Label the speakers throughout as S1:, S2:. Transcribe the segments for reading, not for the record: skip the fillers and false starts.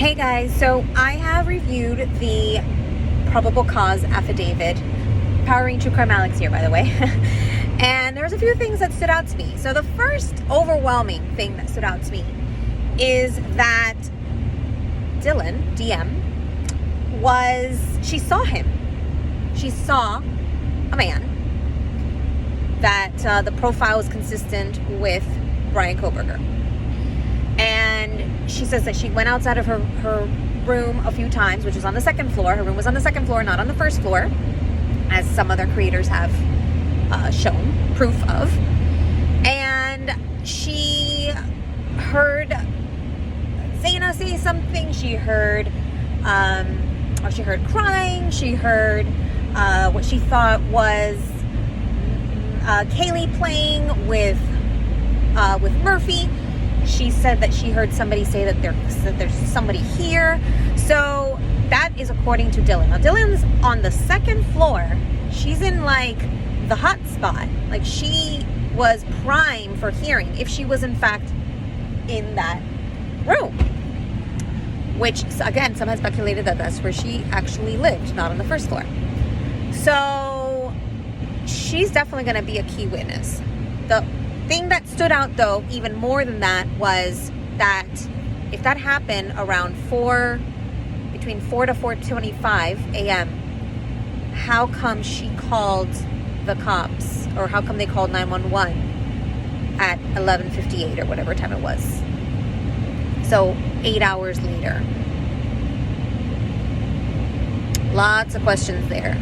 S1: Hey guys, so I have reviewed the probable cause affidavit. Powering True Crime Alex here, by the way. And there's a few things that stood out to me. So the first overwhelming thing that stood out to me is that Dylan, DM, she saw him. She saw a man that the profile was consistent with Bryan Kohberger. And she says that she went outside of her room a few times, which was on the second floor. Her room was on the second floor, not on the first floor, as some other creators have shown proof of. And she heard Zaina say something. She heard crying. She heard what she thought was Kaylee playing with Murphy. She said that she heard somebody say that there's somebody here. So that is according to Dylan. Now Dylan's on the second floor. She's in like the hot spot. Like she was prime for hearing if she was in fact in that room. Which again, some have speculated that that's where she actually lived, not on the first floor. So she's definitely going to be a key witness. The thing that stood out though even more than that was that if that happened around between 4 to 4:25 a.m., how come she called the cops, or how come they called 911 at 11:58 or whatever time it was? So 8 hours later. Lots of questions there.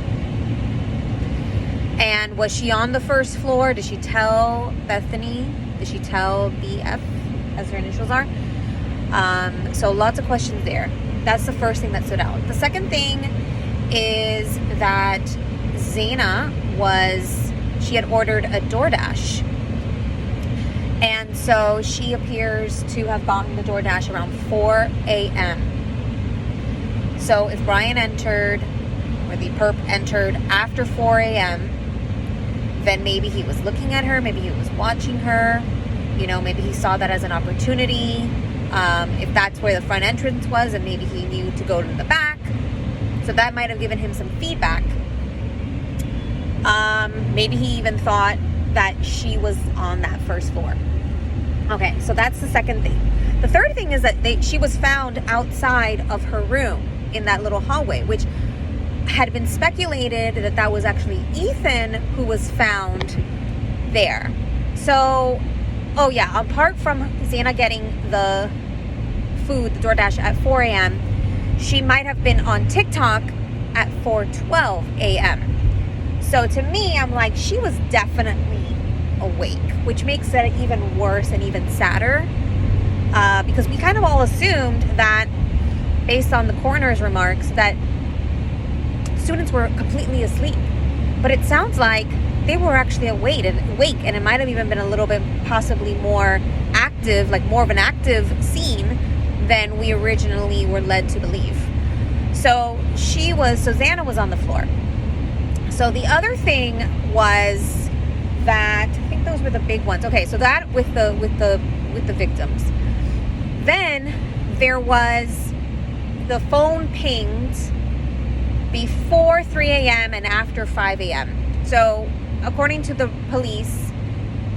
S1: And was she on the first floor? Did she tell Bethany? Did she tell BF, as her initials are? So lots of questions there. That's the first thing that stood out. The second thing is that Zaina she had ordered a DoorDash. And so she appears to have gotten the DoorDash around 4 a.m. So if Bryan entered, or the perp entered after 4 a.m., then maybe he was looking at her, maybe he was watching her, maybe he saw that as an opportunity. If that's where the front entrance was, and maybe he knew to go to the back. So that might have given him some feedback. Maybe he even thought that she was on that first floor. Okay, so that's the second thing. The third thing is that she was found outside of her room in that little hallway, which had been speculated that was actually Ethan who was found there. So, apart from Zaina getting the food, the DoorDash at 4 a.m., she might have been on TikTok at 4:12 a.m. So to me, I'm like, she was definitely awake, which makes it even worse and even sadder, because we kind of all assumed that, based on the coroner's remarks, that students were completely asleep. But it sounds like they were actually awake, and it might have even been a little bit possibly more active, like more of an active scene than we originally were led to believe. So Zaina was on the floor. So the other thing was that, I think those were the big ones. Okay, so that with the victims. Then there was the phone pinged before 3 a.m. and after 5 a.m. So according to the police,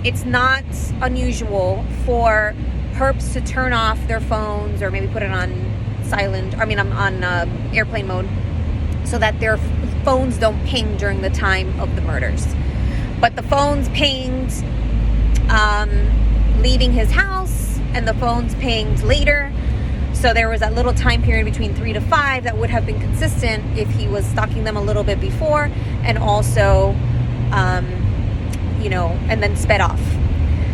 S1: it's not unusual for perps to turn off their phones or maybe put it on on airplane mode, so that their phones don't ping during the time of the murders. But the phones pinged leaving his house, and the phones pinged later. So there was that little time period between 3 to 5 that would have been consistent if he was stalking them a little bit before, and also, and then sped off.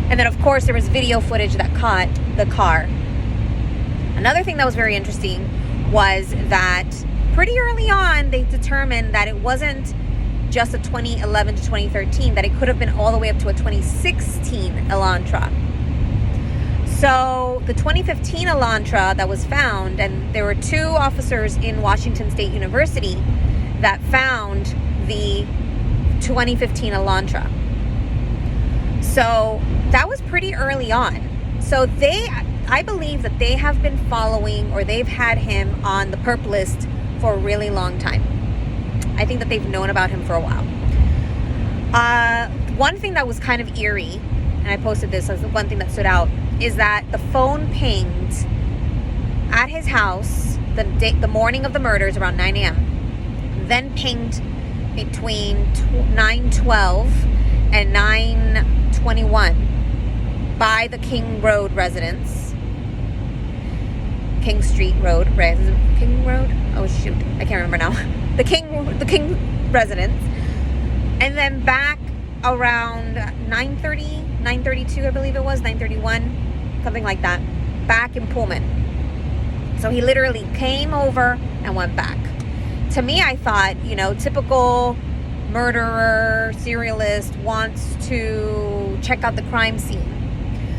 S1: And then of course there was video footage that caught the car. Another thing that was very interesting was that pretty early on they determined that it wasn't just a 2011 to 2013, that it could have been all the way up to a 2016 Elantra. So the 2015 Elantra that was found, and there were 2 officers in Washington State University that found the 2015 Elantra. So that was pretty early on. So they I believe that they have been following, or they've had him on the perp list for a really long time. I think that they've known about him for a while. One thing that was kind of eerie, and I posted this as the one thing that stood out, is that the phone pinged at his house the morning of the murders around 9 a.m. Then pinged between 9:12 and 9:21 by the King Road residence. King Street Road King Road? Oh shoot, I can't remember now. The King residence. And then back around 9:30, 9:32, I believe it was, 9:31, something like that, back in Pullman. So he literally came over and went back. To me, I thought, typical murderer, serialist wants to check out the crime scene.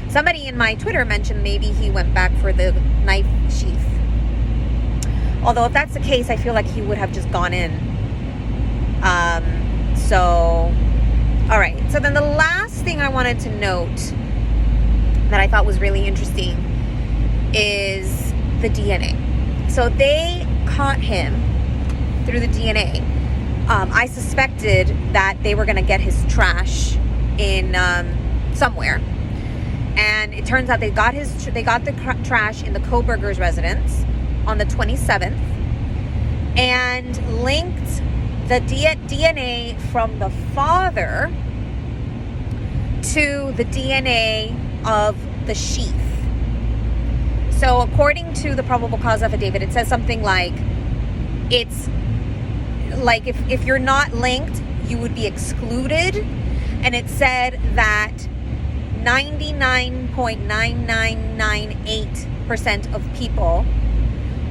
S1: Somebody in my Twitter mentioned maybe he went back for the knife sheath. Although if that's the case, I feel like he would have just gone in. All right. So then the last thing I wanted to note that I thought was really interesting is the DNA. So they caught him through the DNA. I suspected that they were going to get his trash in somewhere. And it turns out they got the trash in the Kohberger's residence on the 27th and linked the DNA from the father to the DNA of the sheath. So according to the probable cause affidavit, it says something like, it's like if you're not linked, you would be excluded. And it said that 99.9998% of people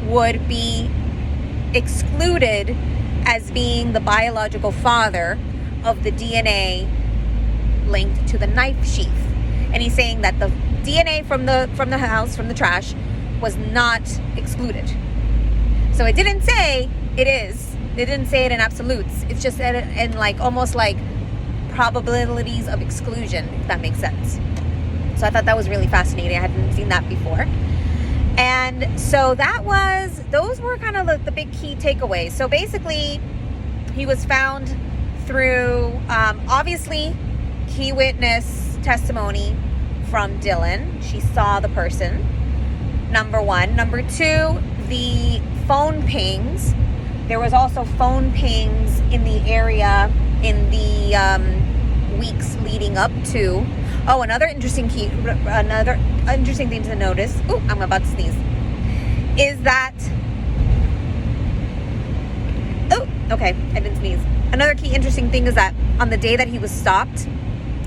S1: would be excluded as being the biological father of the DNA linked to the knife sheath. And he's saying that the DNA from the house, from the trash, was not excluded. So it didn't say it is. It didn't say it in absolutes. It's just in like almost like probabilities of exclusion, if that makes sense. So I thought that was really fascinating. I hadn't seen that before. And so those were kind of the big key takeaways. So basically, he was found through, obviously, key witness testimony from Dylan. She saw the person, number one. Number two, the phone pings. There was also phone pings in the area in the weeks leading up to. Oh, another interesting thing to notice. Oh, I'm about to sneeze. Is that? Oh, okay, I didn't sneeze. Another key interesting thing is that on the day that he was stopped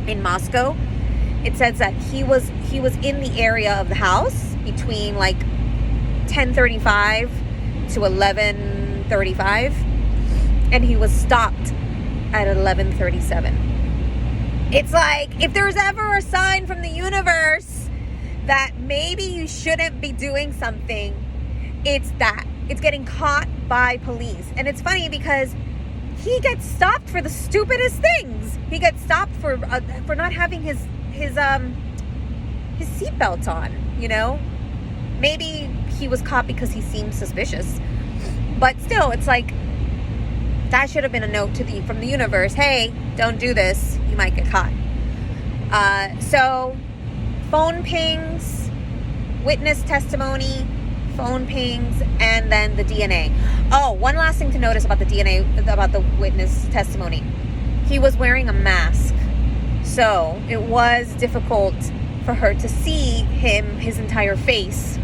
S1: in Moscow, it says that he was in the area of the house between like 10:35 to 11:35, and he was stopped at 11:37. It's like, if there's ever a sign from the universe that maybe you shouldn't be doing something, it's that. It's getting caught by police. And it's funny because he gets stopped for the stupidest things. He gets stopped for not having his seatbelt on, Maybe he was caught because he seemed suspicious. But still, it's like, that should have been a note from the universe. Hey, don't do this. You might get caught. So, phone pings, witness testimony, phone pings, and then the DNA. Oh, one last thing to notice about the DNA, about the witness testimony. He was wearing a mask. So, it was difficult for her to see his entire face.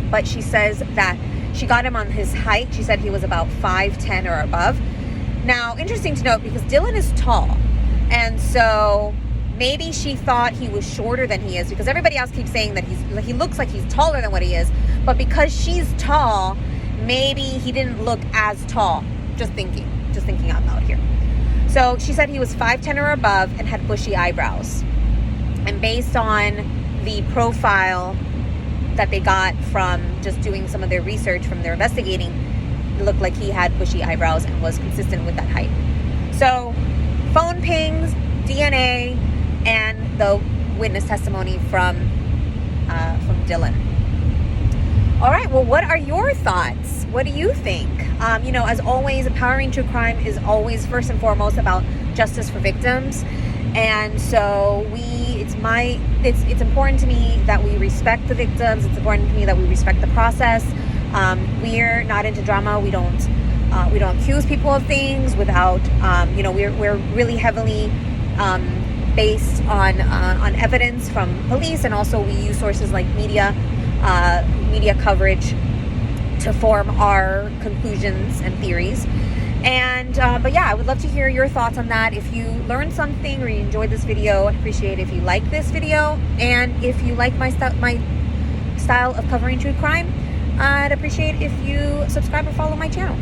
S1: But she says that she got him on his height. She said he was about 5'10" or above. Now, interesting to note, because Dylan is tall. And so maybe she thought he was shorter than he is, because everybody else keeps saying that he looks like he's taller than what he is. But because she's tall, maybe he didn't look as tall. Just thinking out loud here. So she said he was 5'10" or above and had bushy eyebrows. And based on the profile that they got from just doing some of their research from their investigating, it looked like he had bushy eyebrows and was consistent with that height. So, phone pings, DNA, and the witness testimony from Dylan. All right, well, what are your thoughts? What do you think? As always, empowering true crime is always first and foremost about justice for victims. And so it's important to me that we respect the victims. It's important to me that we respect the process. We're not into drama. We don't accuse people of things without, we're really heavily based on evidence from police, and also we use sources like media coverage to form our conclusions and theories. And but yeah, I would love to hear your thoughts on that. If you learned something or you enjoyed this video, I'd appreciate it if you like this video, and if you like my style of covering true crime, I'd appreciate if you subscribe or follow my channel.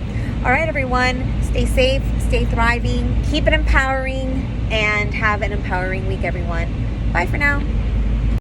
S1: All right, everyone, stay safe, stay thriving, keep it empowering, and have an empowering week, everyone. Bye for now.